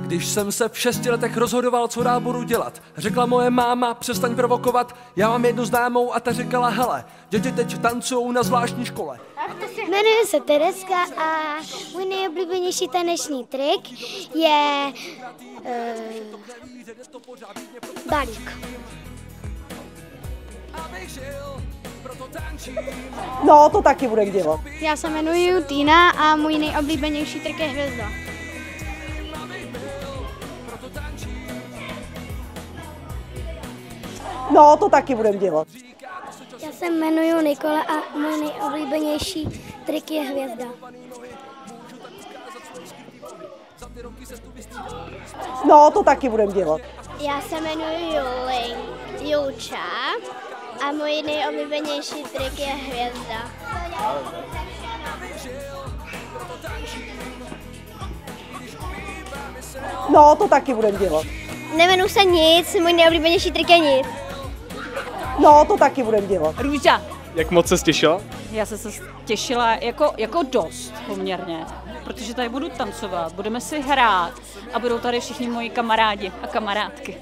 Když jsem se v 6 letech rozhodoval, co dál budu dělat, řekla moje máma, přestaň provokovat, já mám jednu známou a ta říkala, hele, děti teď tancujou na zvláštní škole. Jmenuji se Tereska a můj nejoblíbenější taneční trik je balík. No, to taky budeme dělat. Já se jmenuji Týna a můj nejoblíbenější trik je hvězda. No, to taky budeme dělat. Já se jmenuji Nikola a můj nejoblíbenější trik je hvězda. No, to taky budeme dělat. Já se jmenuji Julča a můj nejoblíbenější trik je hvězda. No, to taky budeme dělat. Nemenuji se nic, můj nejoblíbenější trik je nic. No, to taky budeme dělat. Růža. Jak moc se těšila? Já jsem se těšila jako dost poměrně, protože tady budu tancovat, budeme si hrát a budou tady všichni moji kamarádi a kamarádky.